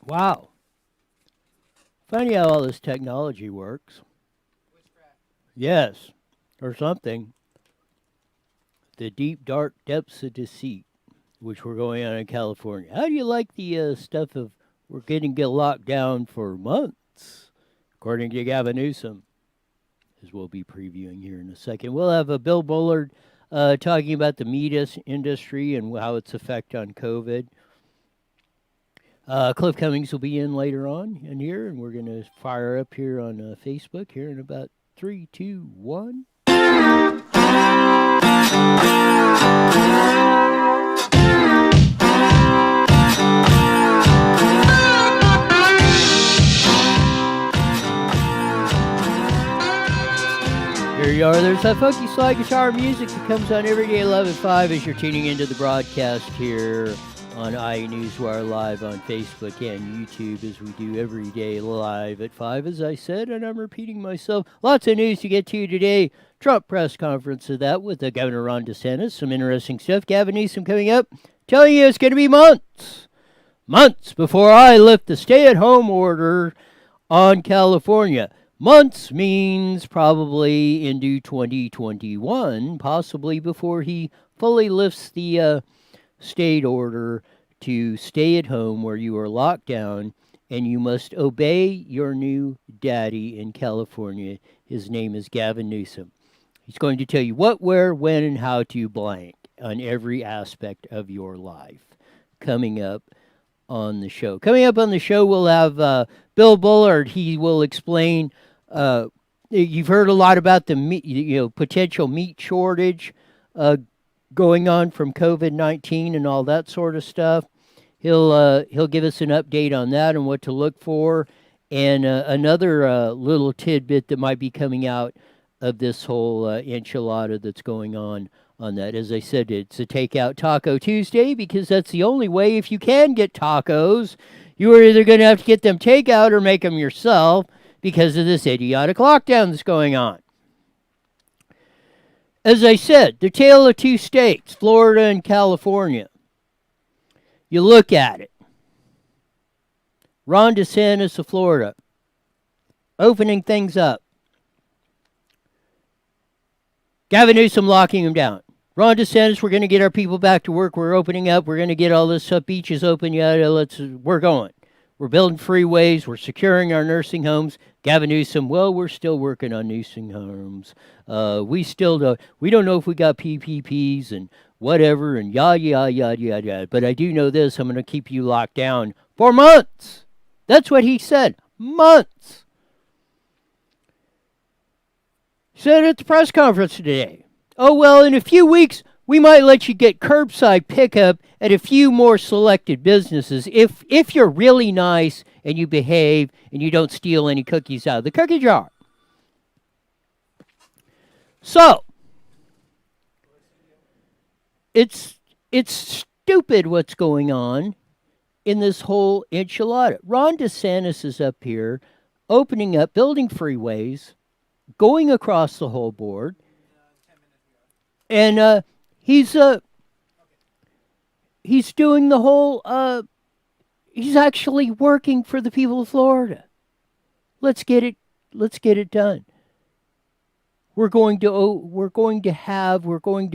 Wow. Funny how all this technology works. Yes, or something. The deep, dark depths of deceit, which we're going on in California. How do you like the stuff of we're getting get locked down for months, according to Gavin Newsom, as we'll be previewing here in a second. We'll have Bill Bullard talking about the meat industry and how its effect on COVID. Cliff Cummings will be in later on in here, and we're going to fire up here on Facebook here in about 3, 2, 1. Here you are. There's that funky slide guitar music that comes on every day 11:05 as you're tuning into the broadcast here on Newswire Live on Facebook and YouTube, as we do every day live at 5, as I said, and I'm repeating myself. Lots of news to get to today. Trump press conference of that with Governor Ron DeSantis. Some interesting stuff. Gavin Newsom coming up, telling you it's going to be months before I lift the stay-at-home order on California. Months means probably into 2021, possibly before he fully lifts the state order to stay at home where you are locked down and you must obey your new daddy in California. His name is Gavin Newsom. He's going to tell you what, where, when, and how to blank on every aspect of your life. Coming up on the show. Coming up on the show, we'll have Bill Bullard. He will explain. You've heard a lot about the meat, potential meat shortage going on from COVID-19 and all that sort of stuff. He'll give us an update on that and what to look for, and another little tidbit that might be coming out of this whole enchilada that's going on that. As I said, it's a takeout Taco Tuesday because that's the only way. If you can get tacos, you are either going to have to get them takeout or make them yourself because of this idiotic lockdown that's going on. As I said, the tale of two states, Florida and California. You look at it. Ron DeSantis of Florida, opening things up. Gavin Newsom locking them down. Ron DeSantis, we're going to get our people back to work. We're opening up. We're going to get all this stuff, beaches open. We're going. We're building freeways. We're securing our nursing homes. Gavin Newsom, well, we're still working on nursing homes. We don't know if we got PPPs and whatever and yada. But I do know this. I'm going to keep you locked down for months. That's what he said. Months. Said at the press conference today. Oh, well, in a few weeks, we might let you get curbside pickup at a few more selected businesses if you're really nice and you behave and you don't steal any cookies out of the cookie jar. So, it's stupid what's going on in this whole enchilada. Ron DeSantis is up here opening up, building freeways, going across the whole board, and he's doing the whole. He's actually working for the people of Florida. Let's get it done. We're going to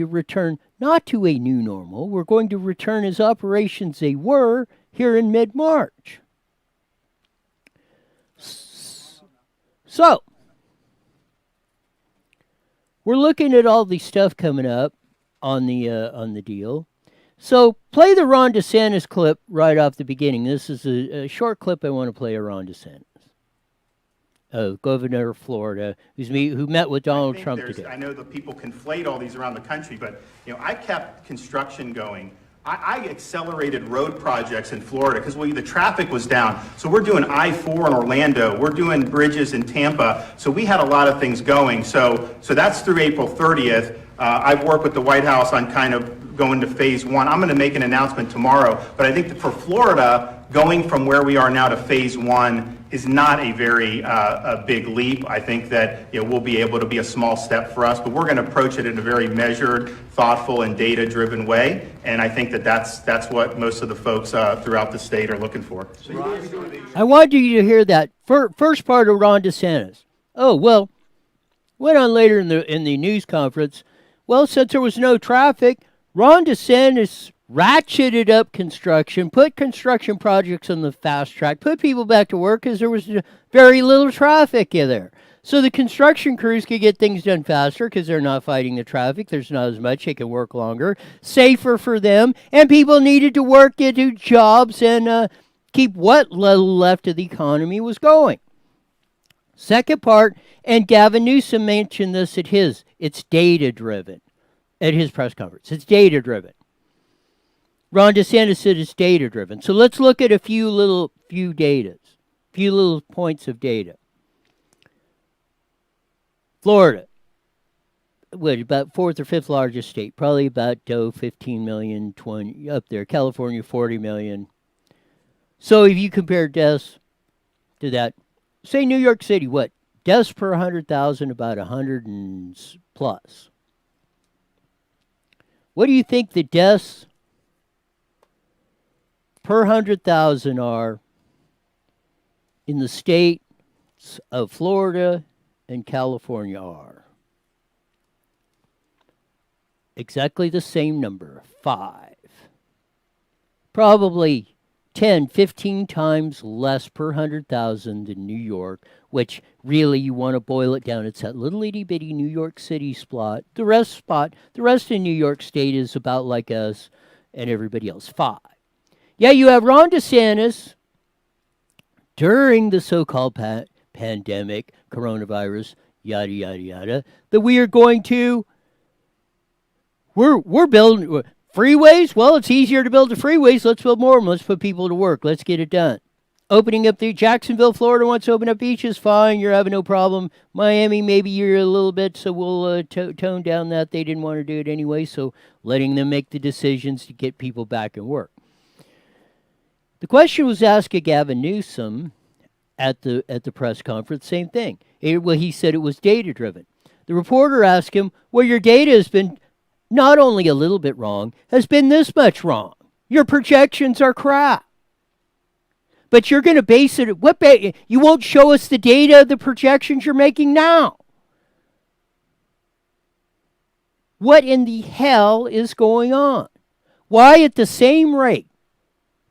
return not to a new normal. We're going to return as operations they were here in mid-March. So, we're looking at all the stuff coming up on the deal. So, play the Ron DeSantis clip right off the beginning. This is a short clip I want to play of Ron DeSantis, governor of Florida, who met with Donald Trump today. I know that people conflate all these around the country, but I kept construction going. I accelerated road projects in Florida because the traffic was down. So we're doing I-4 in Orlando. We're doing bridges in Tampa. So we had a lot of things going. So that's through April 30th. I've worked with the White House on kind of going to phase one. I'm going to make an announcement tomorrow, but I think that for Florida, going from where we are now to phase one is not a very a big leap. I think that we'll be able to be a small step for us, but we're going to approach it in a very measured, thoughtful, and data-driven way. And I think that that's what most of the folks throughout the state are looking for. I wanted you to hear that first part of Ron DeSantis. Oh, well, went on later in the news conference. Well, since there was no traffic, Ron DeSantis ratcheted up construction, put construction projects on the fast track, put people back to work because there was very little traffic in there. So the construction crews could get things done faster because they're not fighting the traffic. There's not as much. They can work longer, safer for them, and people needed to work, get to jobs, and keep what little left of the economy was going. Second part, and Gavin Newsom mentioned this at it's data-driven at his press conference. It's data-driven. Ron DeSantis said it's data-driven. So let's look at a few little points of data. Florida, about fourth or fifth largest state, probably about 15 million, 20 up there. California, 40 million. So if you compare deaths to that, say New York City, what? Deaths per 100,000, about 100 and plus. What do you think the deaths per 100,000 are in the states of Florida and California are? Exactly the same number, 5. Probably 10, 15 times less per 100,000 than New York, which really you want to boil it down. It's that little itty bitty New York City spot. The rest of New York State is about like us and everybody else, 5. Yeah, you have Ron DeSantis during the so-called pandemic, coronavirus, yada, yada, yada, that we are going to, we're building freeways. Well, it's easier to build the freeways. Let's build more of them. Let's put people to work. Let's get it done. Opening up the Jacksonville, Florida wants to open up beaches. Fine, you're having no problem. Miami, maybe you're a little bit, so we'll tone down that. They didn't want to do it anyway, so letting them make the decisions to get people back in work. The question was asked of Gavin Newsom at the press conference, same thing. He said it was data-driven. The reporter asked him, well, your data has been not only a little bit wrong, has been this much wrong. Your projections are crap. But you're going to base it, you won't show us the data of the projections you're making now. What in the hell is going on? Why at the same rate,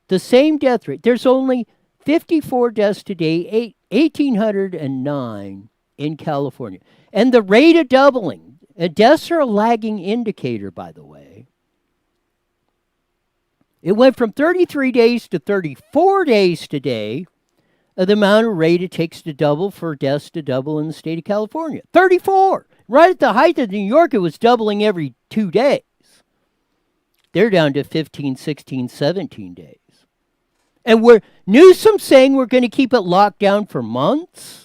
the same death rate, there's only 54 deaths today, 1,809 in California. And the rate of doubling, deaths are a lagging indicator, by the way. It went from 33 days to 34 days today, the amount of rate it takes to double for deaths to double in the state of California. 34! Right at the height of New York, it was doubling every 2 days. They're down to 15, 16, 17 days. And Newsom saying we're going to keep it locked down for months?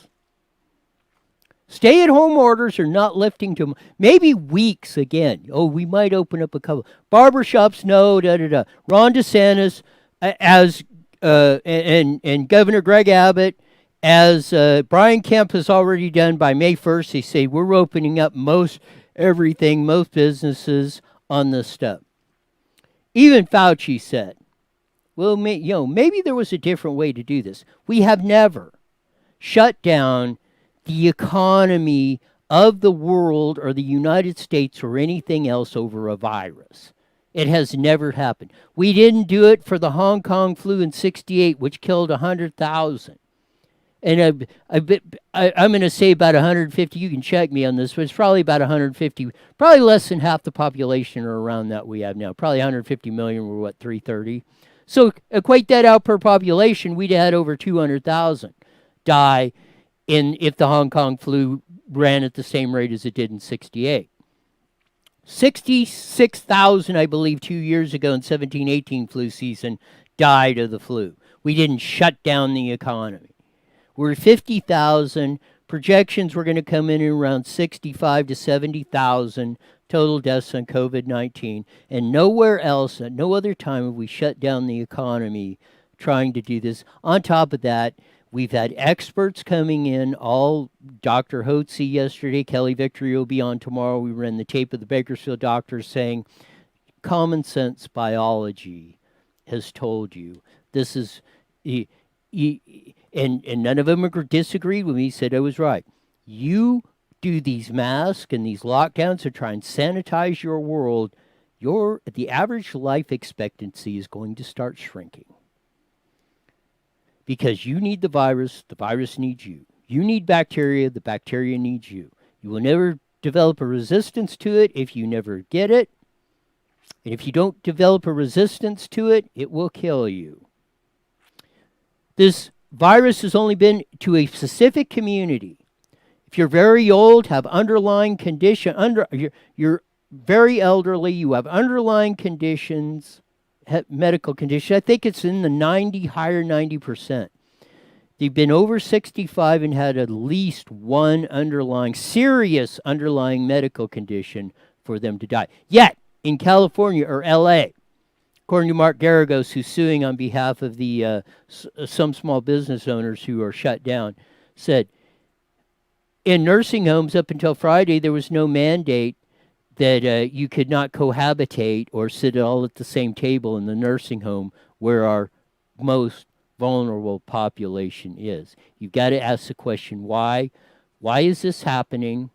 Stay-at-home orders are not lifting to maybe weeks again. Oh, we might open up a couple. Barbershops, no, da-da-da. Ron DeSantis, and Governor Greg Abbott, as Brian Kemp has already done by May 1st, they say we're opening up most everything, most businesses on this stuff. Even Fauci said, well, maybe there was a different way to do this. We have never shut down the economy of the world or the United States or anything else over a virus. It has never happened. We didn't do it for the Hong Kong flu in '68, which killed 100,000. And I'm going to say about 150. You can check me on this, but it's probably about 150. Probably less than half the population or around that we have now. Probably 150 million. We're 330. So equate that out per population. We'd had over 200,000 die if the Hong Kong flu ran at the same rate as it did in '68. 66,000, I believe, 2 years ago in 17-18 flu season died of the flu. We didn't shut down the economy. We're at 50,000. Projections were going to come in around 65 to 70,000 total deaths on COVID-19. And nowhere else, at no other time have we shut down the economy trying to do this. On top of that, we've had experts coming in, all Dr. Hotze yesterday, Kelly Victory will be on tomorrow. We ran the tape of the Bakersfield doctors saying common sense biology has told you this is, and none of them disagreed with me, said I was right. You do these masks and these lockdowns to try and sanitize your world, the average life expectancy is going to start shrinking. Because you need the virus needs you. You need bacteria, the bacteria needs you. You will never develop a resistance to it if you never get it. And if you don't develop a resistance to it, it will kill you. This virus has only been to a specific community. If you're very old, have underlying condition, you're very elderly, you have underlying conditions, medical condition, I think it's in the higher 90%. They've been over 65 and had at least one serious underlying medical condition for them to die. Yet, in California or LA, according to Mark Garagos, who's suing on behalf of the some small business owners who are shut down, said, in nursing homes up until Friday, there was no mandate that you could not cohabitate or sit all at the same table in the nursing home where our most vulnerable population is. You've got to ask the question, why? Why is this happening?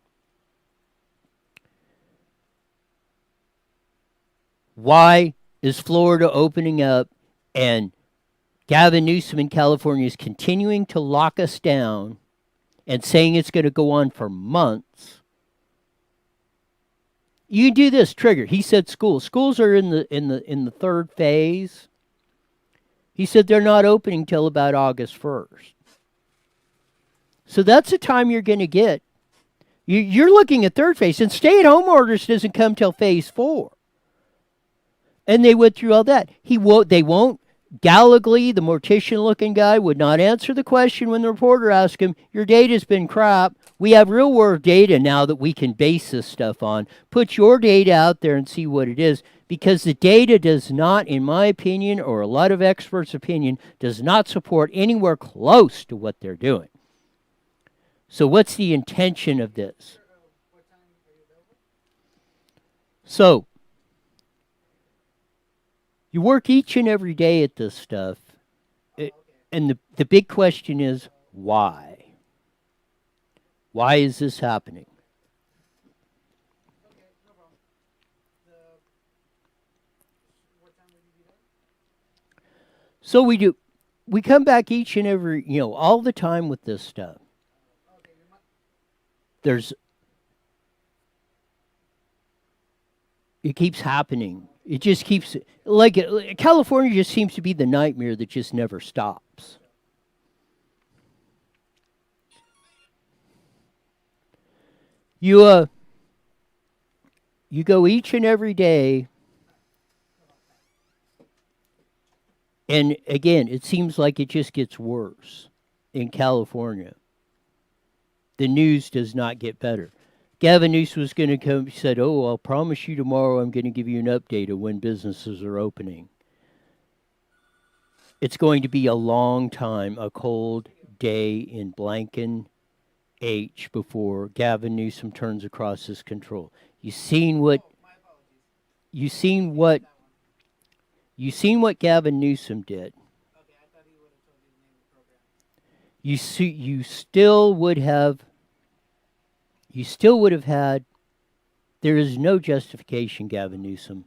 Why is Florida opening up and Gavin Newsom in California is continuing to lock us down and saying it's going to go on for months? You do this trigger. He said schools. Schools are in the third phase. He said they're not opening till about August 1st. So that's the time you're going to get. You're looking at third phase, and stay-at-home orders doesn't come till phase 4. And they went through all that. They won't. Gallagly, the mortician-looking guy, would not answer the question when the reporter asked him, your data's been crap. We have real-world data now that we can base this stuff on. Put your data out there and see what it is, because the data does not, in my opinion, or a lot of experts' opinion, does not support anywhere close to what they're doing. So what's the intention of this? So, you work each and every day at this stuff, and the big question is, why? Why is this happening? Okay, no problem. What time will you be there? So we come back each and every, all the time with this stuff. Okay, It keeps happening. It just keeps, California just seems to be the nightmare that just never stops. You go each and every day, and again, it seems like it just gets worse in California. The news does not get better. Gavin Newsom was going to come, he said, I'll promise you tomorrow I'm going to give you an update of when businesses are opening. It's going to be a long time, a cold day in Blanken H before Gavin Newsom turns across his control. You seen what Gavin Newsom did. Okay, I thought he would have told you the name of the program. You still would have had, there is no justification, Gavin Newsom,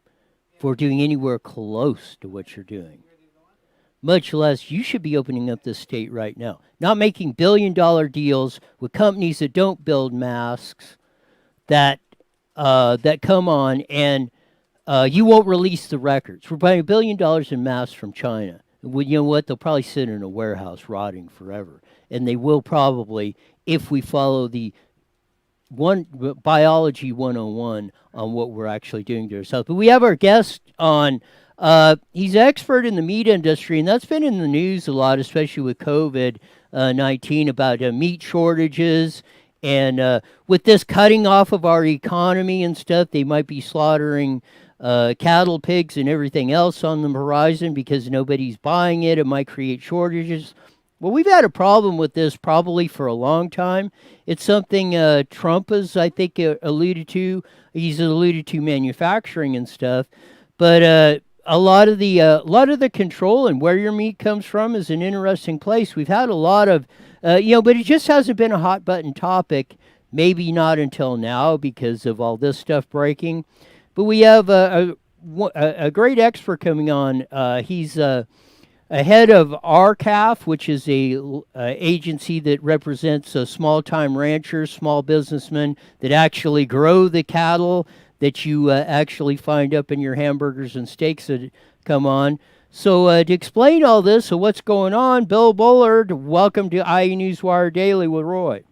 for doing anywhere close to what you're doing. Much less, you should be opening up this state right now. Not making billion-dollar deals with companies that don't build masks, that come on, and you won't release the records. We're buying $1 billion in masks from China. Well, you know what? They'll probably sit in a warehouse rotting forever. And they will probably, if we follow the biology 101 on what we're actually doing to ourselves. But we have our guest on. He's an expert in the meat industry, and that's been in the news a lot, especially with COVID-19, about meat shortages And with this cutting off of our economy and stuff, they might be slaughtering cattle, pigs, and everything else on the horizon because nobody's buying it. It might create shortages. Well, we've had a problem with this probably for a long time. It's something Trump has, I think, alluded to. He's alluded to manufacturing and stuff, but a lot of the control and where your meat comes from is an interesting place. We've had a lot of, but it just hasn't been a hot button topic. Maybe not until now because of all this stuff breaking. But we have a great expert coming on. He's ahead of RCAF, which is a agency that represents small time ranchers, small businessmen that actually grow the cattle that you actually find up in your hamburgers and steaks that come on. So to explain all this, so what's going on, Bill Bullard, welcome to IE Newswire Daily with Roy.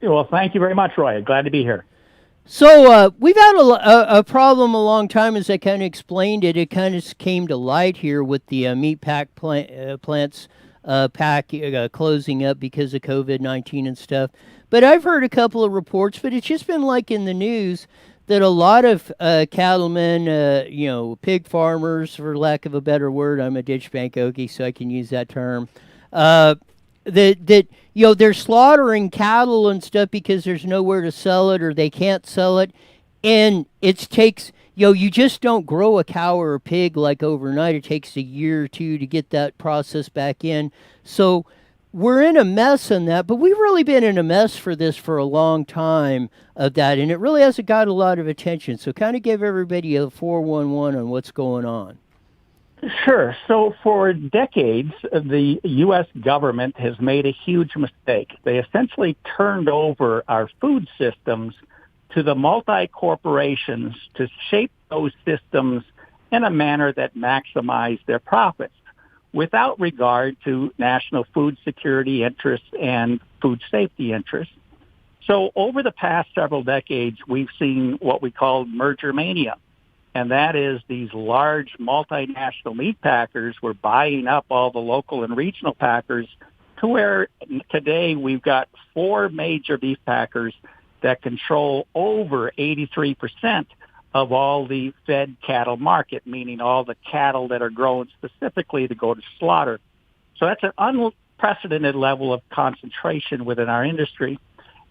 Well, thank you very much, Roy. Glad to be here. So we've had a problem a long time, as I kind of explained it. It kind of came to light here with the meat plants closing up because of COVID-19 and stuff. But I've heard a couple of reports, but it's just been like in the news that a lot of cattlemen, pig farmers, for lack of a better word, I'm a ditch bank Okie, so I can use that term, they're slaughtering cattle and stuff because there's nowhere to sell it or they can't sell it. And it takes, you just don't grow a cow or a pig like overnight. It takes a year or two to get that process back in. So we're in a mess on that, but we've really been in a mess for this for a long time of that, and it really hasn't got a lot of attention. So kind of give everybody a 411 on what's going on. Sure. So for decades, the U.S. government has made a huge mistake. They essentially turned over our food systems to the multi-corporations to shape those systems in a manner that maximized their profits without regard to national food security interests and food safety interests. So over the past several decades, we've seen what we call merger mania. And that is these large multinational meat packers were buying up all the local and regional packers to where today we've got 4 major beef packers that control over 83% of all the fed cattle market, meaning all the cattle that are grown specifically to go to slaughter. So that's an unprecedented level of concentration within our industry.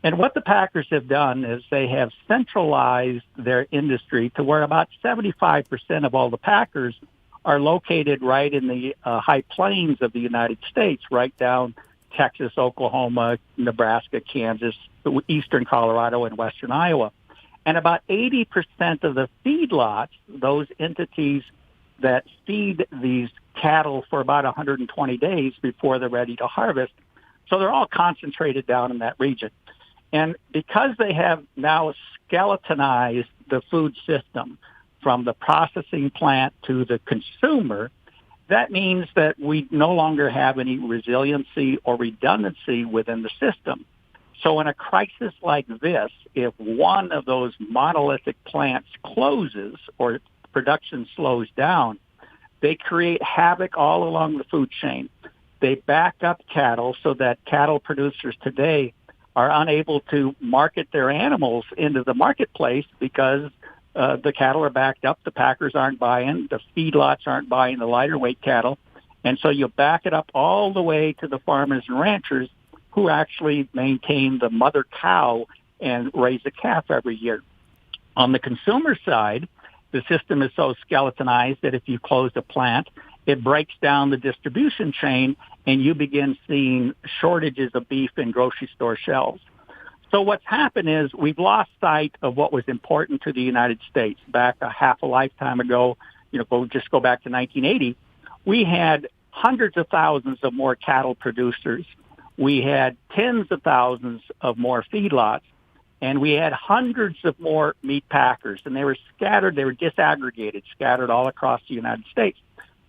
And what the packers have done is they have centralized their industry to where about 75% of all the packers are located right in the high plains of the United States, right down Texas, Oklahoma, Nebraska, Kansas, eastern Colorado, and western Iowa. And about 80% of the feedlots, those entities that feed these cattle for about 120 days before they're ready to harvest, so they're all concentrated down in that region. And because they have now skeletonized the food system from the processing plant to the consumer, that means that we no longer have any resiliency or redundancy within the system. So in a crisis like this, if one of those monolithic plants closes or production slows down, they create havoc all along the food chain. They back up cattle so that cattle producers today are unable to market their animals into the marketplace because the cattle are backed up, the packers aren't buying, the feedlots aren't buying the lighter weight cattle. And so you back it up all the way to the farmers and ranchers who actually maintain the mother cow and raise a calf every year. On the consumer side, the system is so skeletonized that if you close a plant, it breaks down the distribution chain and you begin seeing shortages of beef in grocery store shelves. So what's happened is we've lost sight of what was important to the United States. Back a half a lifetime ago, go back to 1980, we had hundreds of thousands of more cattle producers. We had tens of thousands of more feedlots, and we had hundreds of more meat packers, and they were scattered, they were disaggregated, scattered all across the United States.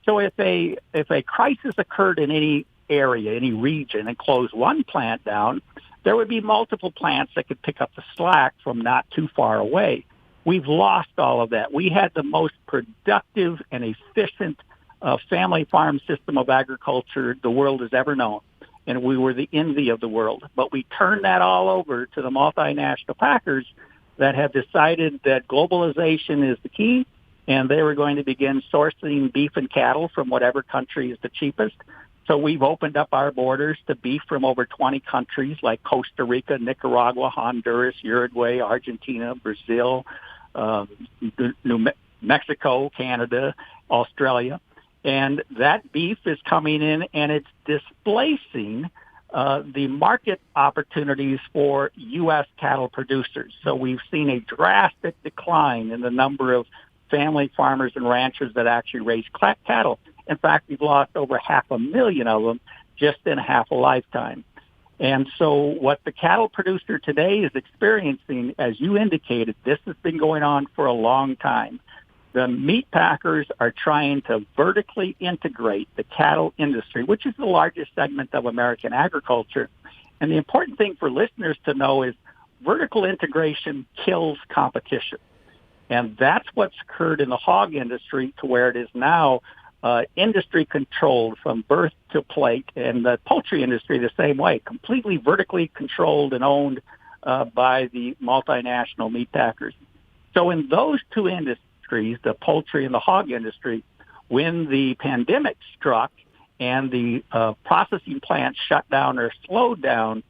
So if a crisis occurred in any area, any region, and closed one plant down, there would be multiple plants that could pick up the slack from not too far away. We've lost all of that. We had the most productive and efficient family farm system of agriculture the world has ever known. and we were the envy of the world. But we turned that all over to the multinational packers that have decided that globalization is the key, and they were going to begin sourcing beef and cattle from whatever country is the cheapest. So we've opened up our borders to beef from over 20 countries like Costa Rica, Nicaragua, Honduras, Uruguay, Argentina, Brazil, Mexico, Canada, Australia. And that beef is coming in, and it's displacing the market opportunities for U.S. cattle producers. So we've seen a drastic decline in the number of family farmers and ranchers that actually raise cattle. In fact, we've lost over 500,000 of them just in half a lifetime. And so what the cattle producer today is experiencing, as you indicated, this has been going on for a long time. The meat packers are trying to vertically integrate the cattle industry, which is the largest segment of American agriculture. And the important thing for listeners to know is vertical integration kills competition. And that's what's occurred in the hog industry, to where it is now industry controlled from birth to plate, and the poultry industry the same way, completely vertically controlled and owned by the multinational meat packers. So in those two industries, the poultry and the hog industry, when the pandemic struck and the processing plants shut down or slowed down,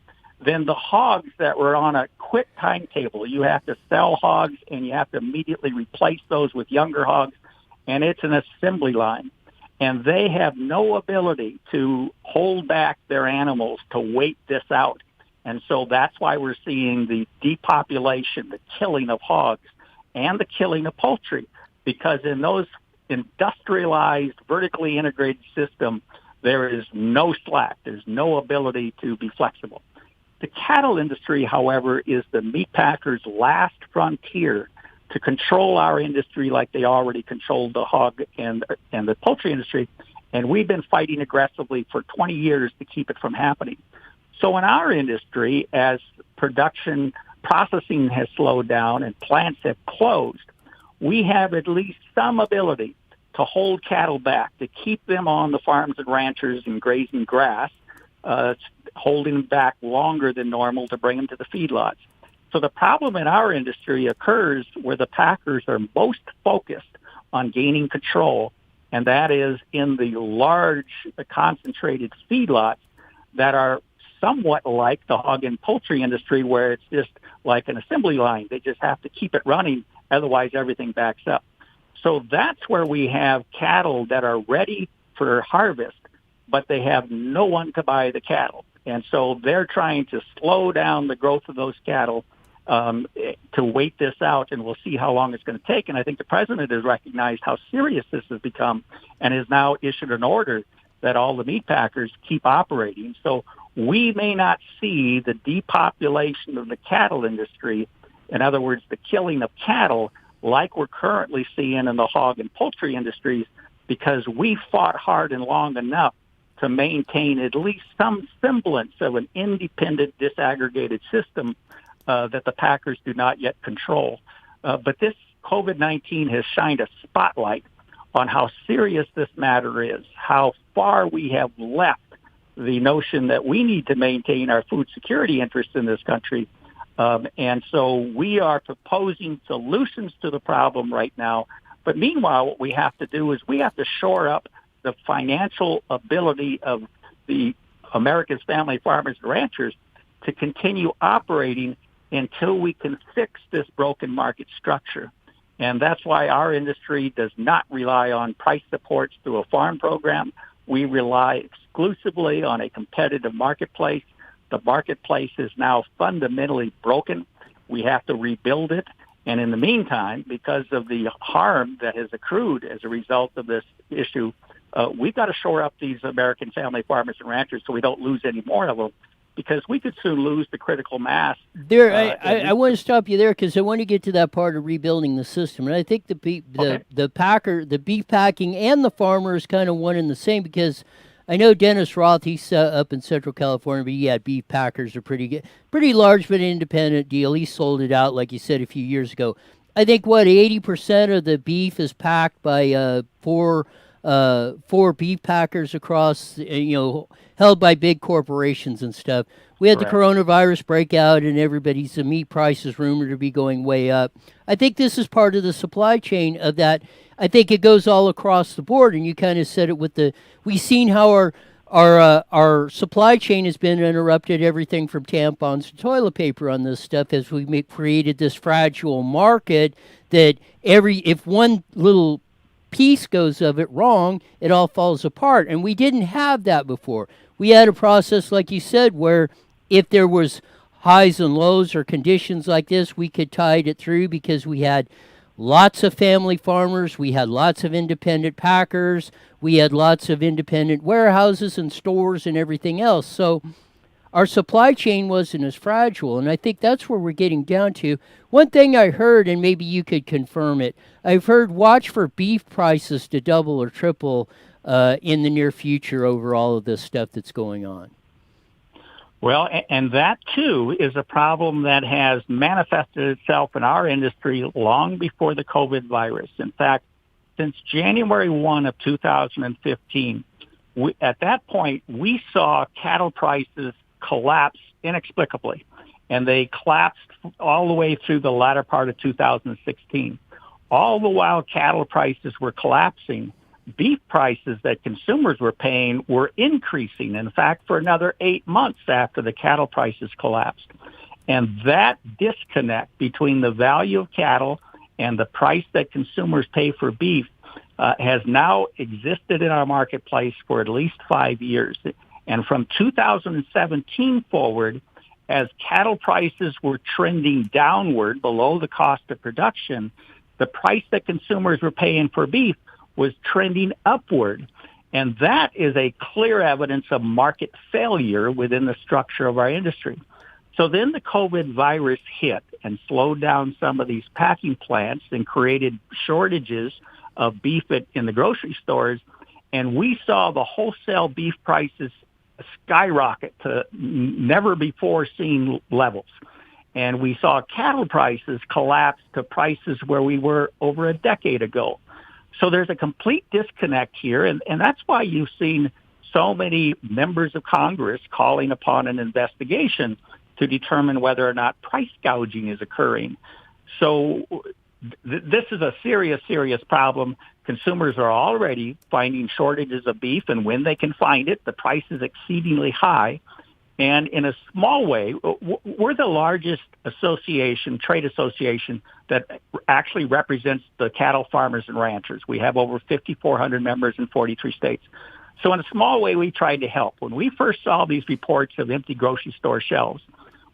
then the hogs that were on a quick timetable, you have to sell hogs and you have to immediately replace those with younger hogs, and it's an assembly line. And they have no ability to hold back their animals to wait this out. And so that's why we're seeing the depopulation, the killing of hogs, and the killing of poultry, because in those industrialized, vertically integrated system, there is no slack. There's no ability to be flexible. The cattle industry, however, is the meat packers' last frontier to control our industry like they already controlled the hog and the poultry industry. And we've been fighting aggressively for 20 years to keep it from happening. So in our industry, as production processing has slowed down and plants have closed, we have at least some ability to hold cattle back, to keep them on the farms and ranchers and grazing grass, holding them back longer than normal to bring them to the feedlots. So the problem in our industry occurs where the packers are most focused on gaining control, and that is in the large concentrated feedlots that are somewhat like the hog and poultry industry, where it's just like an assembly line. They just have to keep it running, otherwise everything backs up. So that's where we have cattle that are ready for harvest, but they have no one to buy the cattle. And so they're trying to slow down the growth of those cattle to wait this out, and we'll see how long it's going to take. And I think the president has recognized how serious this has become and has now issued an order that all the meat packers keep operating. So we may not see the depopulation of the cattle industry, in other words, the killing of cattle, like we're currently seeing in the hog and poultry industries, because we fought hard and long enough to maintain at least some semblance of an independent, disaggregated system that the packers do not yet control. But this COVID-19 has shined a spotlight on how serious this matter is, how far we have left the notion that we need to maintain our food security interests in this country. And so we are proposing solutions to the problem right now. But meanwhile, what we have to do is we have to shore up the financial ability of the America's family farmers and ranchers to continue operating until we can fix this broken market structure. And that's why our industry does not rely on price supports through a farm program. We rely exclusively on a competitive marketplace. The marketplace is now fundamentally broken. We have to rebuild it. And in the meantime, because of the harm that has accrued as a result of this issue, we've got to shore up these American family farmers and ranchers so we don't lose any more of them, because we could soon lose the critical mass. I want to stop you there because I want to get to that part of rebuilding the system. And I think the beef packing and the farmer is kind of one and the same, because I know Dennis Roth, he's up in Central California, but yeah, beef packers are pretty large but independent deal. He sold it out, like you said, a few years ago. I think, 80% of the beef is packed by four beef packers across, held by big corporations and stuff. We had Correct. the coronavirus breakout, and everybody's the meat prices rumored to be going way up. I think this is part of the supply chain of that. I think it goes all across the board, and you kind of said it with the. We've seen how our supply chain has been interrupted. Everything from tampons to toilet paper on this stuff as we created this fragile market that if one little piece goes of it wrong, it all falls apart. And we didn't have that before. We had a process, like you said, where if there was highs and lows or conditions like this, we could tide it through because we had lots of family farmers, we had lots of independent packers, we had lots of independent warehouses and stores and everything else. So our supply chain wasn't as fragile, and I think that's where we're getting down to. One thing I heard, and maybe you could confirm it, I've heard watch for beef prices to double or triple in the near future over all of this stuff that's going on. Well, and that, too, is a problem that has manifested itself in our industry long before the COVID virus. In fact, since January 1 of 2015, at that point, we saw cattle prices collapse inexplicably, and they collapsed all the way through the latter part of 2016. All the while cattle prices were collapsing, beef prices that consumers were paying were increasing, in fact, for another 8 months after the cattle prices collapsed. And that disconnect between the value of cattle and the price that consumers pay for beef has now existed in our marketplace for at least 5 years. And from 2017 forward, as cattle prices were trending downward below the cost of production, the price that consumers were paying for beef was trending upward. And that is a clear evidence of market failure within the structure of our industry. So then the COVID virus hit and slowed down some of these packing plants and created shortages of beef in the grocery stores. And we saw the wholesale beef prices skyrocket to never before seen levels. And we saw cattle prices collapse to prices where we were over a decade ago. So there's a complete disconnect here, and that's why you've seen so many members of Congress calling upon an investigation to determine whether or not price gouging is occurring. So this is a serious, serious problem. Consumers are already finding shortages of beef, and when they can find it, the price is exceedingly high. And in a small way, we're the largest trade association that actually represents the cattle farmers and ranchers. We have over 5,400 members in 43 states. So in a small way, we tried to help. When we first saw these reports of empty grocery store shelves,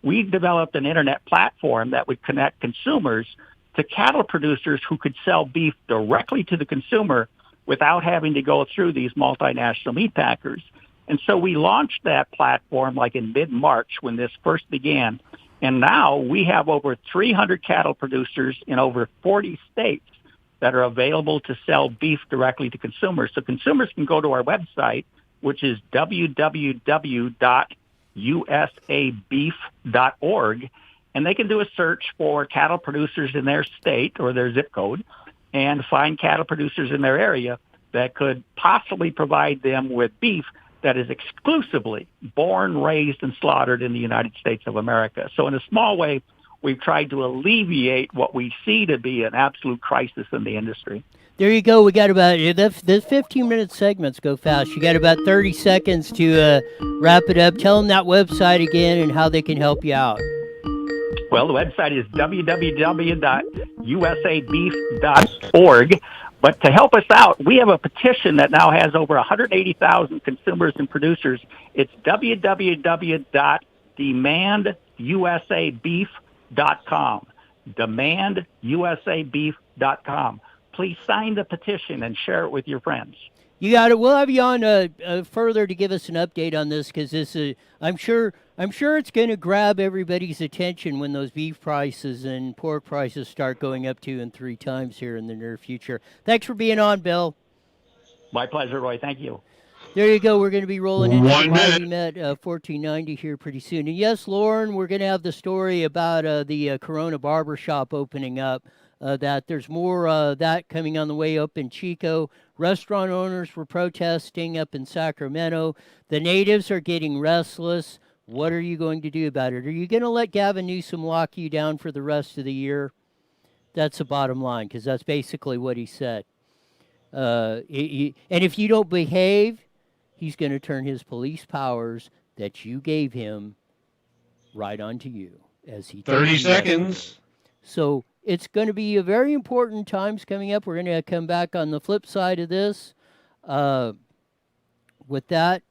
we developed an internet platform that would connect consumers to cattle producers who could sell beef directly to the consumer without having to go through these multinational meat packers. And so we launched that platform like in mid-March when this first began. And now we have over 300 cattle producers in over 40 states that are available to sell beef directly to consumers. So consumers can go to our website, which is www.usabeef.org, and they can do a search for cattle producers in their state or their zip code and find cattle producers in their area that could possibly provide them with beef that is exclusively born, raised, and slaughtered in the United States of America. So in a small way, we've tried to alleviate what we see to be an absolute crisis in the industry. There you go. We got about the 15-minute segments go fast. You got about 30 seconds to wrap it up. Tell them that website again and how they can help you out. Well, the website is www.usabeef.org. But to help us out, we have a petition that now has over 180,000 consumers and producers. It's www.demandUSAbeef.com. DemandUSAbeef.com. Please sign the petition and share it with your friends. You got it. We'll have you on further to give us an update on this because this is. I'm sure it's going to grab everybody's attention when those beef prices and pork prices start going up 2 and 3 times here in the near future. Thanks for being on, Bill. My pleasure, Roy. Thank you. There you go. We're going to be rolling into the Mighty Met 1490 here pretty soon. And yes, Lauren, we're going to have the story about the Corona Barber Shop opening up. That there's more that coming on the way up in Chico. Restaurant owners were protesting up in Sacramento. The natives are getting restless. What are you going to do about it? Are you going to let Gavin Newsom lock you down for the rest of the year? That's the bottom line, because that's basically what he said. And if you don't behave, he's going to turn his police powers that you gave him right onto you. As he 30 seconds. So it's going to be a very important times coming up. We're going to come back on the flip side of this. With that,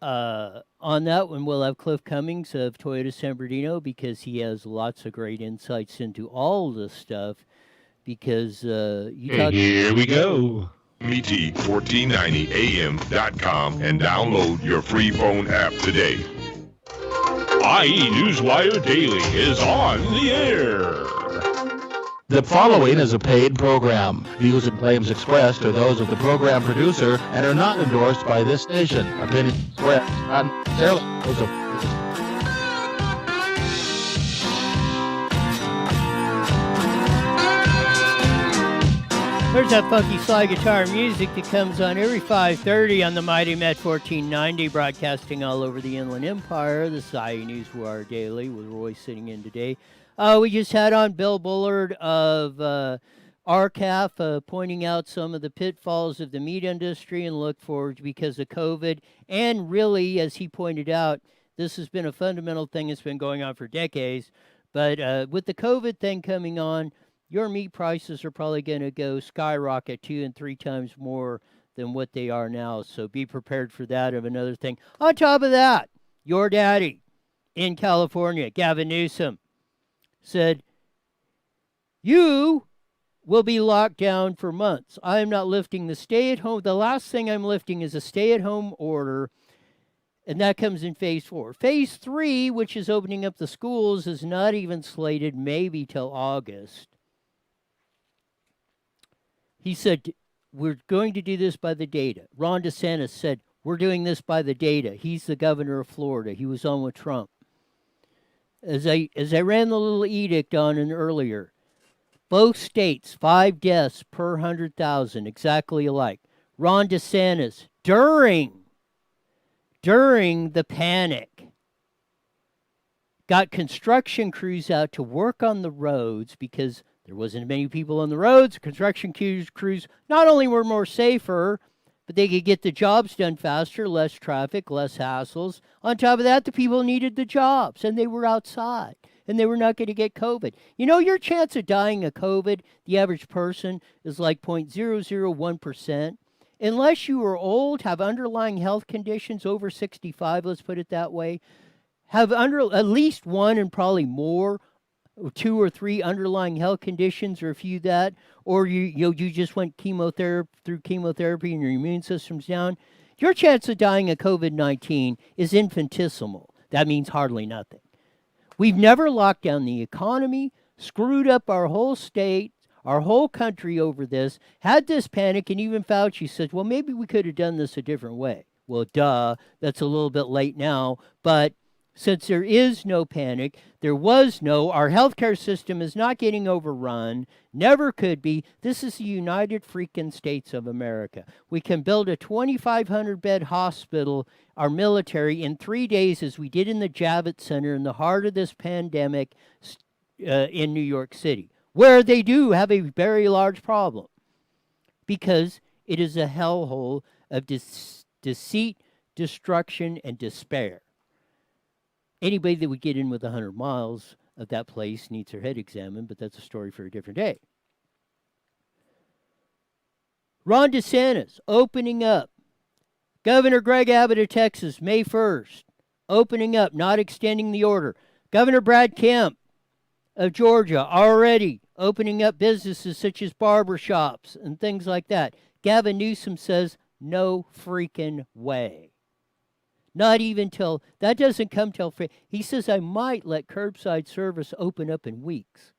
on that one, we'll have Cliff Cummings of Toyota San Bernardino, because he has lots of great insights into all this stuff. Because Here we go. MET1490AM.com and download your free phone app today. IE Newswire Daily is on the air. The following is a paid program. Views and claims expressed are those of the program producer and are not endorsed by this station. Opinions expressed are not necessarily those of There's that funky slide guitar music that comes on every 5:30 on the Mighty Met 1490, broadcasting all over the Inland Empire. This is IE Newswire Daily with Roy sitting in today. We just had on Bill Bullard of RCAF pointing out some of the pitfalls of the meat industry and look forward because of COVID. And really, as he pointed out, this has been a fundamental thing that's been going on for decades. But with the COVID thing coming on, your meat prices are probably going to go skyrocket 2 and 3 times more than what they are now. So be prepared for that. Of another thing. On top of that, your daddy in California, Gavin Newsom, said, you will be locked down for months. I am not lifting the stay-at-home. The last thing I'm lifting is a stay-at-home order, and that comes in phase 4. Phase 3, which is opening up the schools, is not even slated maybe till August. He said, we're going to do this by the data. Ron DeSantis said, we're doing this by the data. He's the governor of Florida. He was on with Trump. As I ran the little edict on an earlier, both states, 5 deaths per 100,000, exactly alike. Ron DeSantis, during the panic, got construction crews out to work on the roads because there wasn't many people on the roads. Construction crews not only were more safer, but they could get the jobs done faster, less traffic, less hassles. On top of that, the people needed the jobs, and they were outside, and they were not going to get COVID. You know, your chance of dying of COVID, the average person, is like 0.001%. Unless you are old, have underlying health conditions over 65, let's put it that way, have at least one and probably more, 2 or 3 underlying health conditions, or a few that, or you just went through chemotherapy and your immune system's down, your chance of dying of COVID-19 is infinitesimal. That means hardly nothing. We've never locked down the economy, screwed up our whole state, our whole country over this, had this panic, and even Fauci said, well, maybe we could have done this a different way. Well, duh, that's a little bit late now, but since there is no panic, our healthcare system is not getting overrun, never could be. This is the United freaking States of America. We can build a 2,500-bed hospital, our military, in 3 days, as we did in the Javits Center in the heart of this pandemic in New York City, where they do have a very large problem because it is a hellhole of deceit, destruction, and despair. Anybody that would get in with 100 miles of that place needs their head examined, but that's a story for a different day. Ron DeSantis opening up. Governor Greg Abbott of Texas, May 1st, opening up, not extending the order. Governor Brad Kemp of Georgia already opening up businesses such as barber shops and things like that. Gavin Newsom says, no freaking way. Not even till, that doesn't come till, he says, I might let curbside service open up in weeks.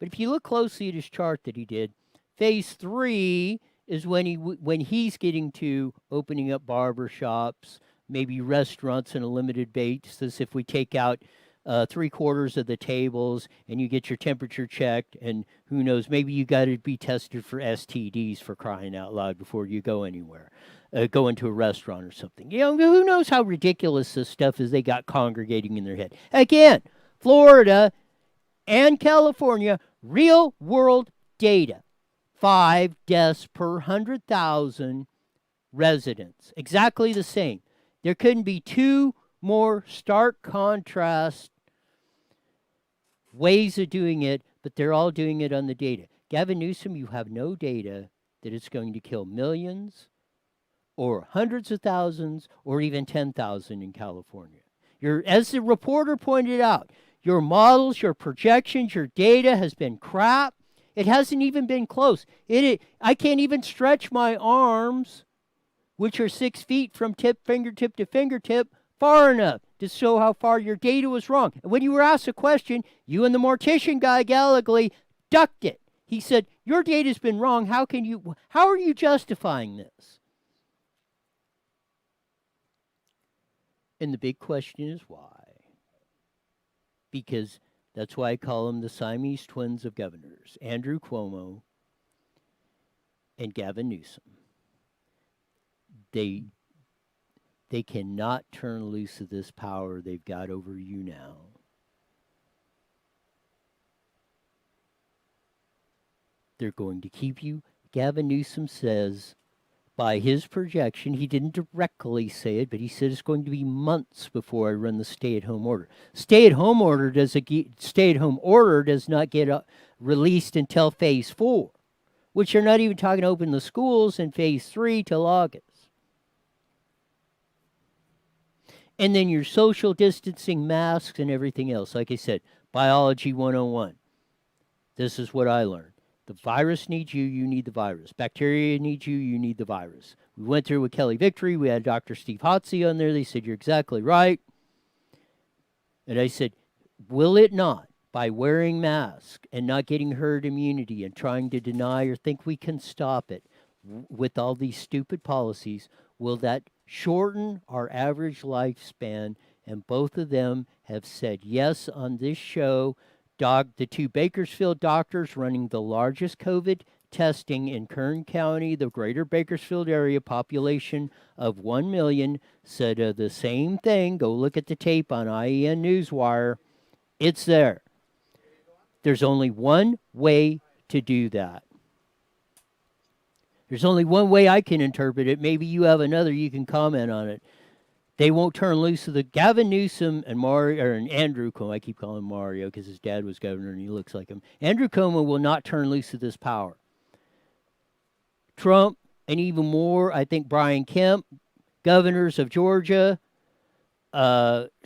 But if you look closely at his chart that he did, phase 3 is when he's getting to opening up barber shops, maybe restaurants on a limited basis if we take out 3/4 of the tables, and you get your temperature checked, and who knows, maybe you got to be tested for STDs, for crying out loud, before you go anywhere, go into a restaurant or something. Who knows how ridiculous this stuff is they got congregating in their head. Again, Florida and California, real world data. 5 deaths per 100,000 residents. Exactly the same. There couldn't be two more stark contrast ways of doing it, but they're all doing it on the data. Gavin Newsom, you have no data that it's going to kill millions or hundreds of thousands or even 10,000 in California. As the reporter pointed out, your models, your projections, your data has been crap. It hasn't even been close. I can't even stretch my arms, which are 6 feet from fingertip to fingertip, far enough to show how far your data was wrong. And when you were asked a question, you and the mortician guy gallantly ducked it. He said, your data's been wrong. How are you justifying this? And the big question is why? Because that's why I call them the Siamese twins of governors, Andrew Cuomo and Gavin Newsom. They cannot turn loose of this power they've got over you now. They're going to keep you. Gavin Newsom says, by his projection, he didn't directly say it, but he said it's going to be months before I run the stay-at-home order. Stay-at-home order does not get released until phase 4, which they're not even talking to open the schools in phase 3 till August. And then your social distancing, masks, and everything else. Like I said, Biology 101. This is what I learned. The virus needs you, you need the virus. Bacteria needs you, you need the virus. We went through with Kelly Victory. We had Dr. Steve Hotze on there. They said, you're exactly right. And I said, will it not, by wearing masks and not getting herd immunity and trying to deny or think we can stop it with all these stupid policies, will that shorten our average lifespan? And both of them have said yes on this show. The 2 Bakersfield doctors running the largest COVID testing in Kern County, the greater Bakersfield area, population of 1 million, said the same thing. Go look at the tape on IEN Newswire. It's there. There's only one way to do that. There's only one way I can interpret it. Maybe you have another. You can comment on it. They won't turn loose of the Gavin Newsom and Andrew Cuomo. I keep calling him Mario because his dad was governor and he looks like him. Andrew Cuomo will not turn loose of this power. Trump and even more, I think Brian Kemp, governors of Georgia,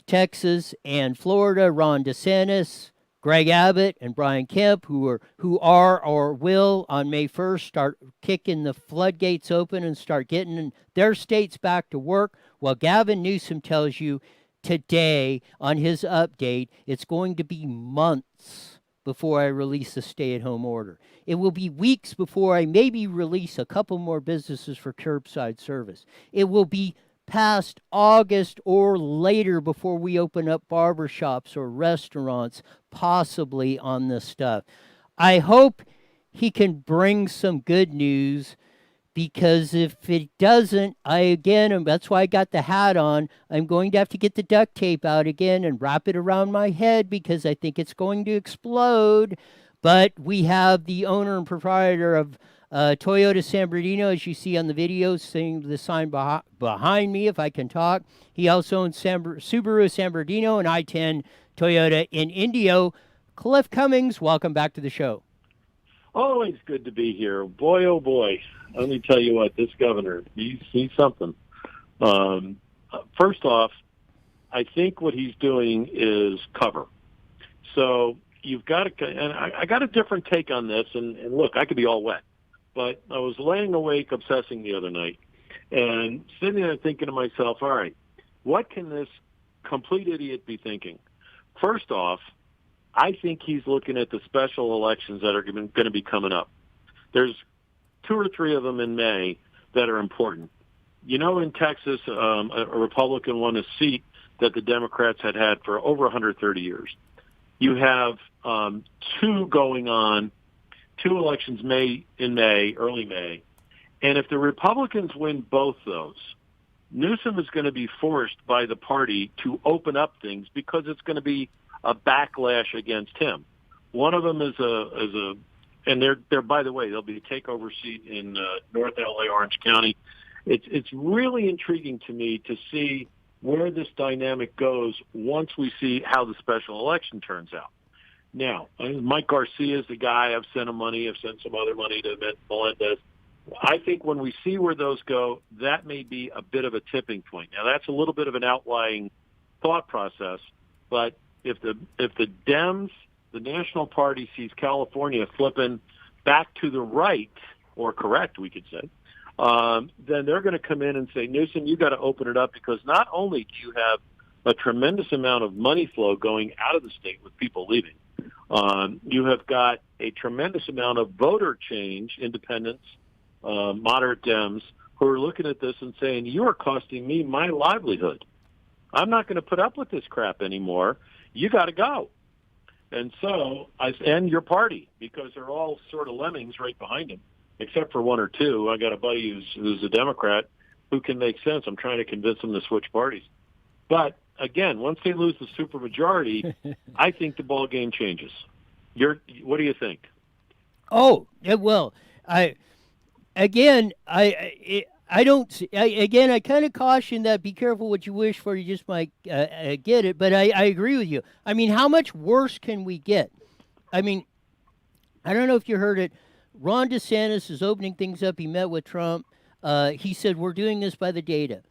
Texas, and Florida, Ron DeSantis, Greg Abbott, and Brian Kemp, who are or will on May 1st start kicking the floodgates open and start getting their states back to work. Well, Gavin Newsom tells you today on his update, it's going to be months before I release the stay-at-home order. It will be weeks before I maybe release a couple more businesses for curbside service. It will be past August or later before we open up barbershops or restaurants, possibly on this stuff. I hope he can bring some good news, because if it doesn't, that's why I got the hat on. I'm going to have to get the duct tape out again and wrap it around my head because I think it's going to explode. But we have the owner and proprietor of Toyota San Bernardino, as you see on the video, seeing the sign behind me, if I can talk. He also owns Subaru San Bernardino and I-10 Toyota in Indio. Cliff Cummings, welcome back to the show. Always good to be here. Boy, oh boy. Let me tell you what, this governor, he's something. First off, I think what he's doing is cover. So you've got to, and I got a different take on this, and look, I could be all wet. But I was laying awake obsessing the other night and sitting there thinking to myself, all right, what can this complete idiot be thinking? First off, I think he's looking at the special elections that are going to be coming up. There's 2 or 3 of them in May that are important. You know, in Texas, a Republican won a seat that the Democrats had for over 130 years. You have two going on, two elections early May. And if the Republicans win both those, Newsom is going to be forced by the party to open up things because it's going to be a backlash against him. One of them is and they're by the way, there'll be a takeover seat in North LA, Orange County. It's really intriguing to me to see where this dynamic goes once we see how the special election turns out. Now, Mike Garcia is the guy. I've sent him money. I've sent some other money to Melendez. I think when we see where those go, that may be a bit of a tipping point. Now, that's a little bit of an outlying thought process, but if the Dems, the National Party, sees California flipping back to the right, or correct, we could say, then they're going to come in and say, Newsom, you got to open it up, because not only do you have a tremendous amount of money flow going out of the state with people leaving, you have got a tremendous amount of voter change, independents, moderate Dems, who are looking at this and saying, you are costing me my livelihood. I'm not going to put up with this crap anymore. You got to go. And so, and your party, because they're all sort of lemmings right behind him, except for one or two. I got a buddy who's a Democrat who can make sense. I'm trying to convince him to switch parties. But again, once they lose the supermajority, I think the ball game changes. What do you think? Oh, yeah, well, I kind of caution that be careful what you wish for. You just might get it. But I agree with you. I mean, how much worse can we get? I mean, I don't know if you heard it. Ron DeSantis is opening things up. He met with Trump. He said, we're doing this by the data.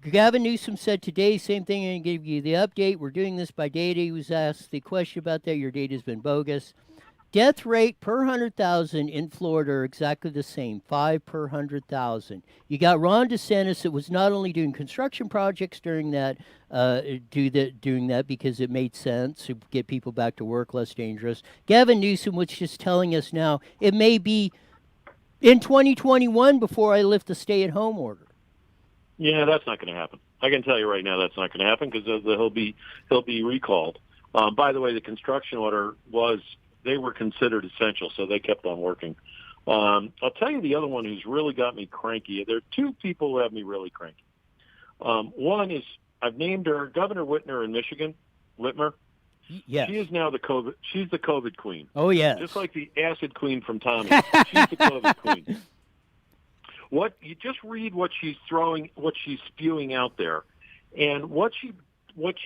Gavin Newsom said today, same thing, I'm going to give you the update. We're doing this by data. He was asked the question about that. Your data's been bogus. Death rate per 100,000 in Florida are exactly the same, 5 per 100,000. You got Ron DeSantis that was not only doing construction projects during that, doing that because it made sense to get people back to work, less dangerous. Gavin Newsom was just telling us now it may be in 2021 before I lift the stay-at-home order. Yeah, that's not going to happen. I can tell you right now that's not going to happen because he'll be recalled. By the way, the construction order they were considered essential, so they kept on working. I'll tell you the other one who's really got me cranky. There are two people who have me really cranky. One is, I've named her Governor Whitmer in Michigan, Whitmer. Yes. She is now she's the COVID queen. Oh, yes. Just like the acid queen from Tommy. She's the COVID queen. You just read what she's spewing out there. And what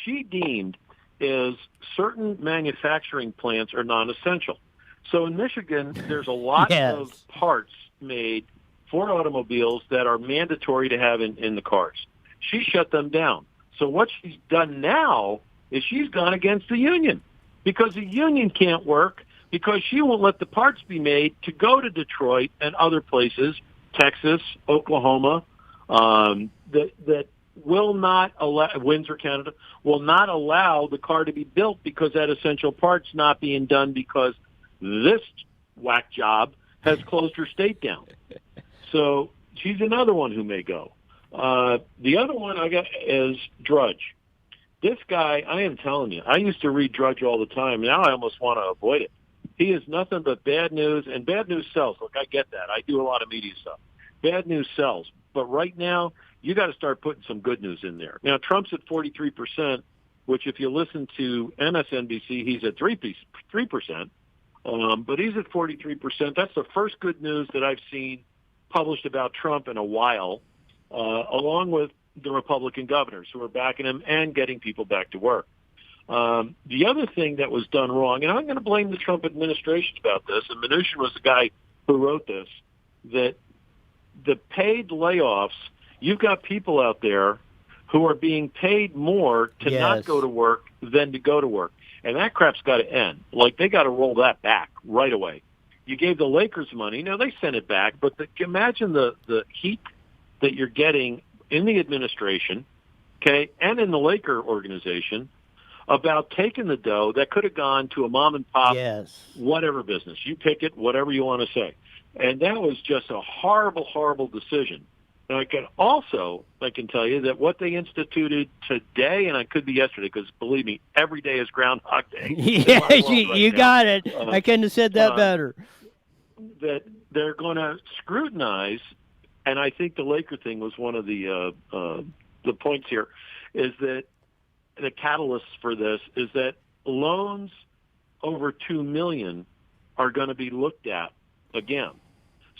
she deemed is certain manufacturing plants are non-essential. So in Michigan, there's a lot of parts made for automobiles that are mandatory to have in the cars. She shut them down. So what she's done now is she's gone against the union because the union can't work because she won't let the parts be made to go to Detroit and other places, Texas, Oklahoma, that will not allow, Windsor, Canada, will not allow the car to be built because that essential part's not being done because this whack job has closed her state down. So she's another one who may go. The other one I got is Drudge. This guy, I am telling you, I used to read Drudge all the time. Now I almost want to avoid it. He is nothing but bad news, and bad news sells. Look, I get that. I do a lot of media stuff. Bad news sells. But right now, you got to start putting some good news in there. Now, Trump's at 43%, which if you listen to MSNBC, he's at 3%. But he's at 43%. That's the first good news that I've seen published about Trump in a while, along with the Republican governors who are backing him and getting people back to work. The other thing that was done wrong, and I'm going to blame the Trump administration about this, and Mnuchin was the guy who wrote this, that the paid layoffs, you've got people out there who are being paid more to not go to work than to go to work. And that crap's got to end. Like, they got to roll that back right away. You gave the Lakers money. Now, they sent it back, but imagine the heat that you're getting in the administration, okay, and in the Laker organization about taking the dough that could have gone to a mom and pop, whatever business. You pick it, whatever you want to say. And that was just a horrible, horrible decision. And I can tell you that what they instituted today, and it could be yesterday, because believe me, every day is Groundhog Day. Yeah, you got it. I couldn't have said that better. That they're going to scrutinize, and I think the Laker thing was one of the points here, is that the catalyst for this is that loans over $2 million are going to be looked at again.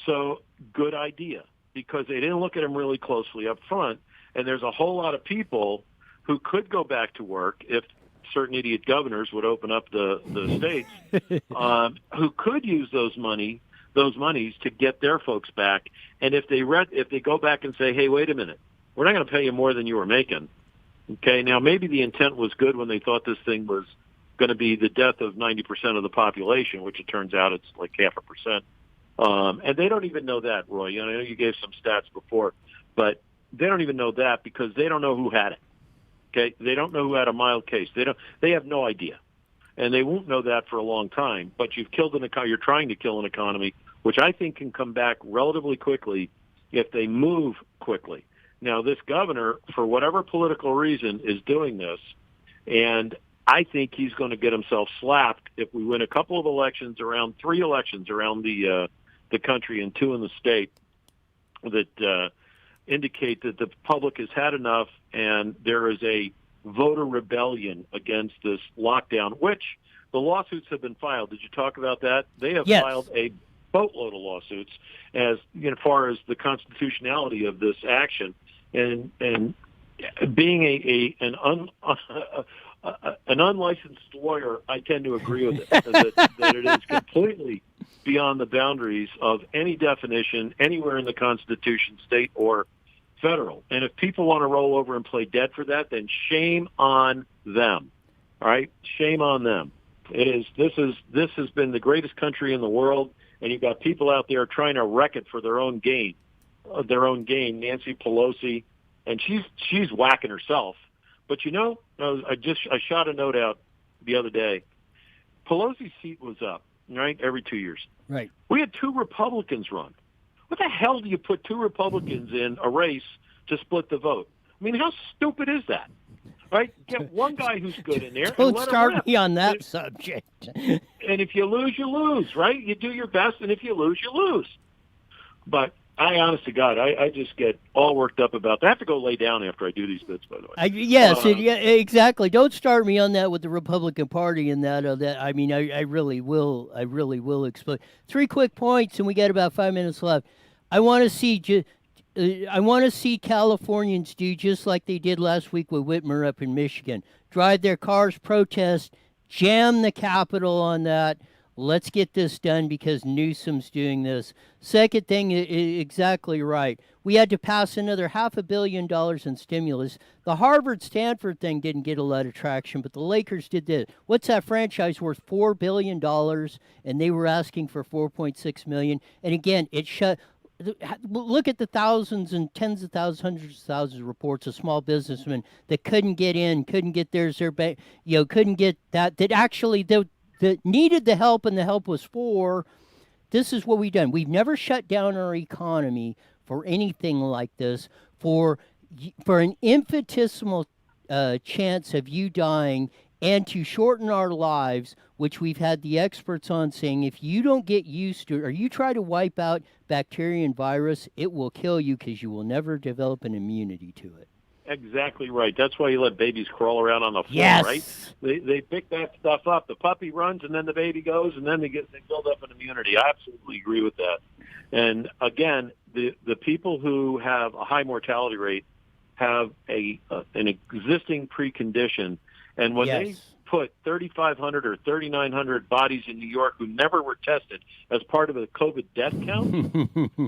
So good idea, because they didn't look at them really closely up front, and there's a whole lot of people who could go back to work if certain idiot governors would open up the states, who could use those monies to get their folks back. And if they go back and say, hey, wait a minute, we're not going to pay you more than you were making. Okay, now maybe the intent was good when they thought this thing was going to be the death of 90% of the population, which it turns out it's like 0.5%. And they don't even know that, Roy. I know you gave some stats before, but they don't even know that because they don't know who had it. Okay, they don't know who had a mild case. They have no idea, and they won't know that for a long time. But you've killed you're trying to kill an economy, which I think can come back relatively quickly if they move quickly. Now, this governor, for whatever political reason, is doing this, and I think he's going to get himself slapped if we win a couple of elections, around 3 elections around the country and 2 in the state, that indicate that the public has had enough and there is a voter rebellion against this lockdown, which the lawsuits have been filed. Did you talk about that? They have filed a boatload of lawsuits as far as the constitutionality of this action. And being an unlicensed lawyer, I tend to agree with it, that it is completely beyond the boundaries of any definition anywhere in the Constitution, state or federal. And if people want to roll over and play dead for that, then shame on them. All right, shame on them. This has been the greatest country in the world, and you've got people out there trying to wreck it for their own gain. Nancy Pelosi, and she's whacking herself. But I shot a note out the other day. Pelosi's seat was up, right, every 2 years. Right. We had 2 Republicans run. What the hell do you put 2 Republicans in a race to split the vote? I mean, how stupid is that? Right? Get one guy who's good in there. Don't start me on that subject. And if you lose, you lose, right? You do your best, and if you lose, you lose. But I, honest to God, I just get all worked up about that. I have to go lay down after I do these bits, by the way. Yeah, exactly. Don't start me on that with the Republican Party and that. I mean, I really will. I really will explain. 3 quick points, and we got about 5 minutes left. I want to see Californians do just like they did last week with Whitmer up in Michigan. Drive their cars, protest, jam the Capitol on that. Let's get this done because Newsom's doing this. Second thing, exactly right. We had to pass another $500 million in stimulus. The Harvard-Stanford thing didn't get a lot of traction, but the Lakers did this. What's that franchise worth? $4 billion, and they were asking for $4.6 million. And again, it shut. Look at the thousands and tens of thousands, hundreds of thousands of reports of small businessmen that couldn't get in, couldn't get theirs, couldn't get that actually that needed the help, and the help was for. This is what we've done. We've never shut down our economy for anything like this, for an infinitesimal chance of you dying, and to shorten our lives, which we've had the experts on saying, if you don't get used to it, or you try to wipe out bacteria and virus, it will kill you because you will never develop an immunity to it. Exactly right. That's why you let babies crawl around on the floor, right? They pick that stuff up. The puppy runs, and then the baby goes, and then they build up an immunity. I absolutely agree with that. And again, the people who have a high mortality rate have an existing precondition, and when they put 3,500 or 3,900 bodies in New York who never were tested as part of a COVID death count,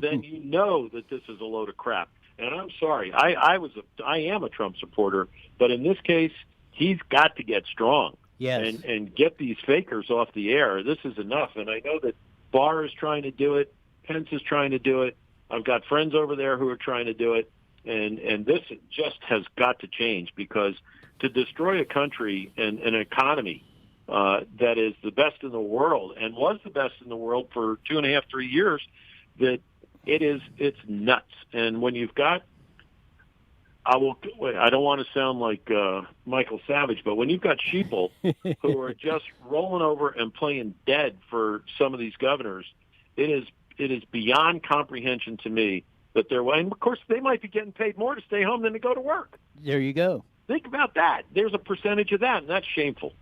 then you know that this is a load of crap. And I'm sorry, I am a Trump supporter, but in this case, he's got to get strong and get these fakers off the air. This is enough. And I know that Barr is trying to do it. Pence is trying to do it. I've got friends over there who are trying to do it. And this just has got to change, because to destroy a country and an economy that is the best in the world and was the best in the world for 2.5, 3 years, that It's nuts. And when you've got, I don't want to sound like Michael Savage, but when you've got sheeple who are just rolling over and playing dead for some of these governors, it is beyond comprehension to me that and of course they might be getting paid more to stay home than to go to work. There you go. Think about that. There's a percentage of that, and that's shameful.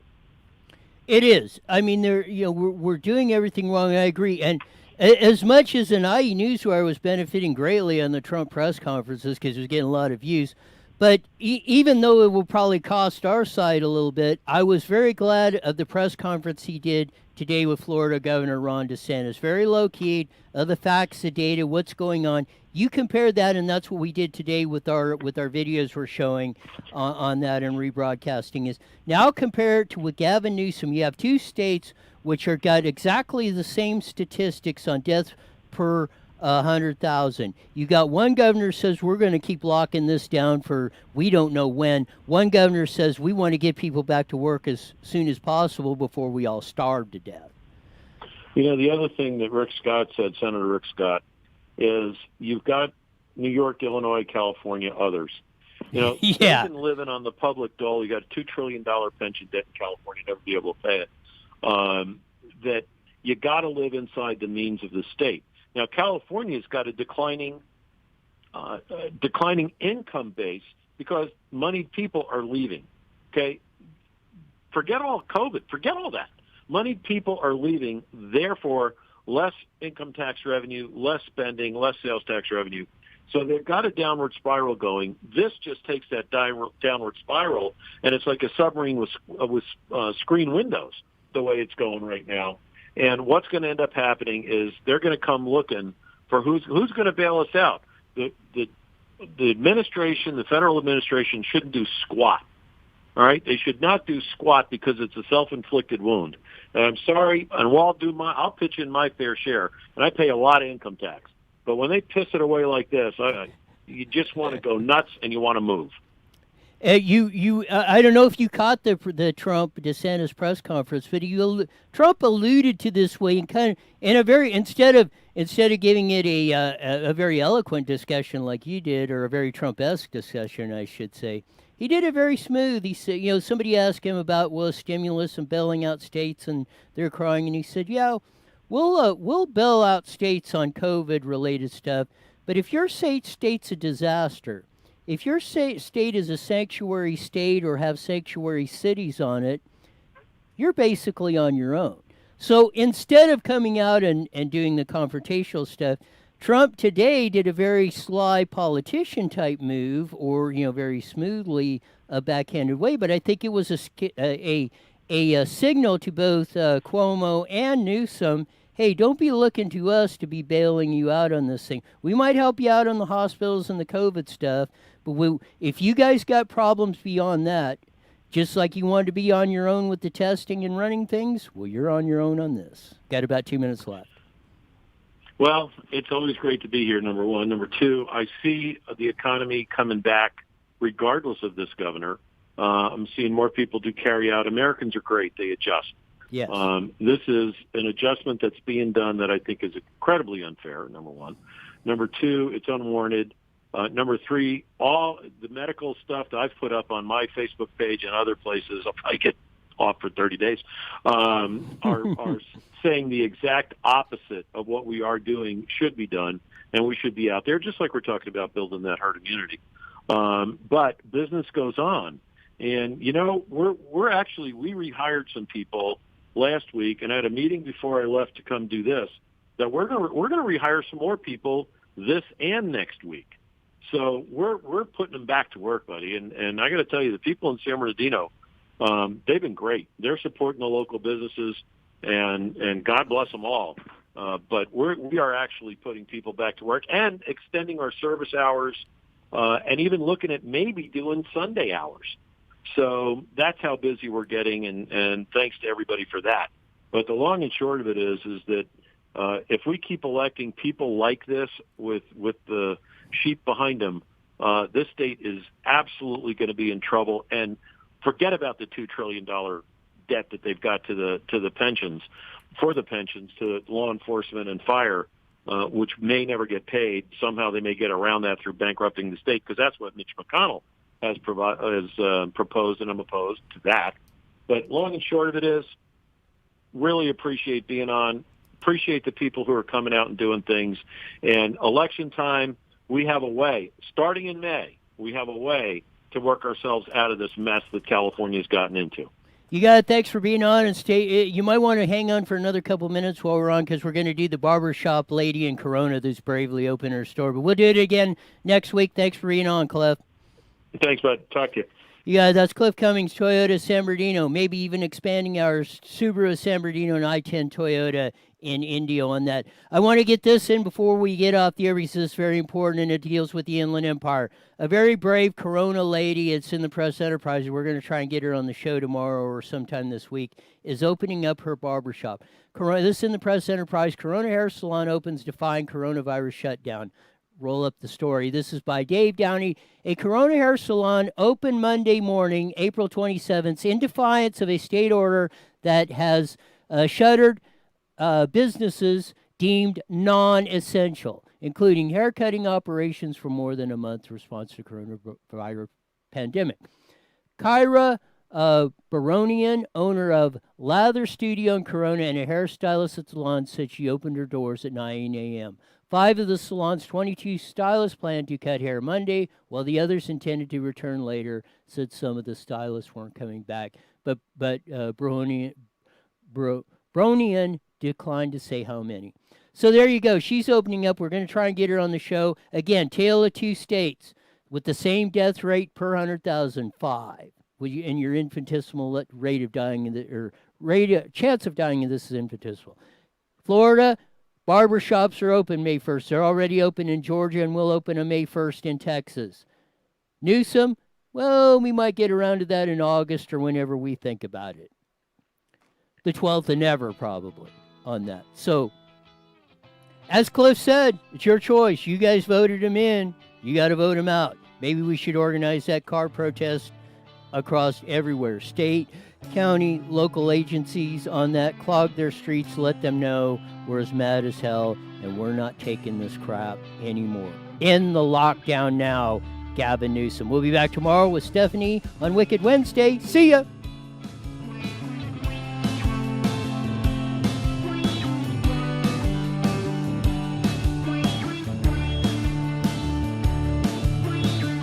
It is. I mean, we're doing everything wrong. I agree. And as much as an IE Newswire was benefiting greatly on the Trump press conferences because it was getting a lot of views, but even though it will probably cost our side a little bit, I was very glad of the press conference he did today with Florida Governor Ron DeSantis. Very low-keyed, of the facts, the data, what's going on. You compare that, and that's what we did today with our videos we're showing on that and rebroadcasting, is now compare it to with Gavin Newsom. You have two states which are got exactly the same statistics on deaths per 100,000. You got one governor says we're going to keep locking this down for we don't know when. One governor says we want to get people back to work as soon as possible before we all starve to death. You know, the other thing that Rick Scott said, Senator Rick Scott, is you've got New York, Illinois, California, others. You know, yeah. They've been living on the public dole. You got a $2 trillion pension debt in California, never be able to pay it. That you got to live inside the means of the state. Now, California's got a declining income base because moneyed people are leaving. Okay, forget all COVID. Forget all that. Moneyed people are leaving. Therefore, less income tax revenue, less spending, less sales tax revenue. So they've got a downward spiral going. This just takes that downward spiral, and it's like a submarine with screen windows. The way it's going right now. And what's going to end up happening is they're going to come looking for who's going to bail us out. The administration, the federal administration, shouldn't do squat. All right, they should not do squat because it's a self-inflicted wound. And I'm sorry, and I'll pitch in my fair share, and I pay a lot of income tax. But when they piss it away like this, you just want to go nuts and you want to move. I don't know if you caught the Trump DeSantis press conference, but Trump alluded to this way and kind of in a very instead of giving it a very eloquent discussion like you did, or a very Trump-esque discussion, I should say. He did it very smooth. He said, somebody asked him about stimulus and bailing out states, and they're crying, and he said, yeah, we'll bail out states on COVID-related stuff, but if your state's a disaster. If your state is a sanctuary state or have sanctuary cities on it, you're basically on your own. So instead of coming out and doing the confrontational stuff, Trump today did a very sly politician-type move, or, very smoothly a backhanded way. But I think it was a signal to both Cuomo and Newsom, hey, don't be looking to us to be bailing you out on this thing. We might help you out on the hospitals and the COVID stuff, but if you guys got problems beyond that, just like you wanted to be on your own with the testing and running things, well, you're on your own on this. Got about 2 minutes left. Well, it's always great to be here, number one. Number two, I see the economy coming back regardless of this governor. I'm seeing more people do carry out. Americans are great. They adjust. Yes. This is an adjustment that's being done that I think is incredibly unfair, number one. Number two, it's unwarranted. Number three, all the medical stuff that I've put up on my Facebook page and other places, I'll probably get off for 30 days, are saying the exact opposite of what we are doing should be done, and we should be out there, just like we're talking about building that herd immunity. But business goes on. And, we rehired some people last week, and I had a meeting before I left to come do this, that we're going to rehire some more people this and next week. So we're putting them back to work, buddy. And I got to tell you, the people in San Bernardino, they've been great. They're supporting the local businesses, and God bless them all. But we are actually putting people back to work and extending our service hours, and even looking at maybe doing Sunday hours. So that's how busy we're getting, and thanks to everybody for that. But the long and short of it is that if we keep electing people like this with the sheep behind them, this state is absolutely going to be in trouble. And forget about the $2 trillion debt that they've got to the pensions, to law enforcement and fire. which may never get paid. Somehow they may get around that through bankrupting the state, because that's what Mitch McConnell has proposed, and I'm opposed to that. But long and short of it is, really appreciate being on, appreciate the people who are coming out and doing things. And election time, we have a way, starting in May, we have a way to work ourselves out of this mess that California's gotten into. You got it. Thanks for being on, and stay. You might want to hang on for another couple minutes while we're on, because we're going to do the barbershop lady in Corona that's bravely opened her store. But we'll do it again next week. Thanks for being on, Cliff. Thanks, bud. Talk to you. Yeah, that's Cliff Cummings, Toyota San Bernardino. Maybe even expanding our Subaru San Bernardino and I-10 Toyota in India on that. I want to get this in before we get off the air, because it's very important, and it deals with the Inland Empire. A very brave Corona lady, it's in the Press Enterprise, we're going to try and get her on the show tomorrow or sometime this week, is opening up her barbershop. This is in the Press Enterprise. Corona Hair Salon opens defying coronavirus shutdown. Roll up the story. This is by Dave Downey. A Corona Hair Salon opened Monday morning, April 27th, in defiance of a state order that has shuttered businesses deemed non-essential, including haircutting operations for more than a month in response to the coronavirus pandemic. Kyra Baronian, owner of Lather Studio in Corona and a hairstylist at the salon, said she opened her doors at 9 a.m. 5 of the salon's 22 stylists planned to cut hair Monday, while the others intended to return later, said some of the stylists weren't coming back. But Baronian declined to say how many. So there you go. She's opening up. We're going to try and get her on the show. Again, tale of two states with the same death rate per 100,000, 5. And your infinitesimal rate of dying, chance of dying in this is infinitesimal. Florida, barbershops are open May 1st. They're already open in Georgia, and we'll open on May 1st in Texas. Newsom, well, we might get around to that in August or whenever we think about it. The 12th of never, probably, on that. So, as Cliff said, it's your choice. You guys voted him in. You got to vote him out. Maybe we should organize that car protest across everywhere. State, county, local agencies on that, clog their streets, let them know we're as mad as hell and we're not taking this crap anymore. End the lockdown now, Gavin Newsom. We'll be back tomorrow with Stephanie on Wicked Wednesday. See ya!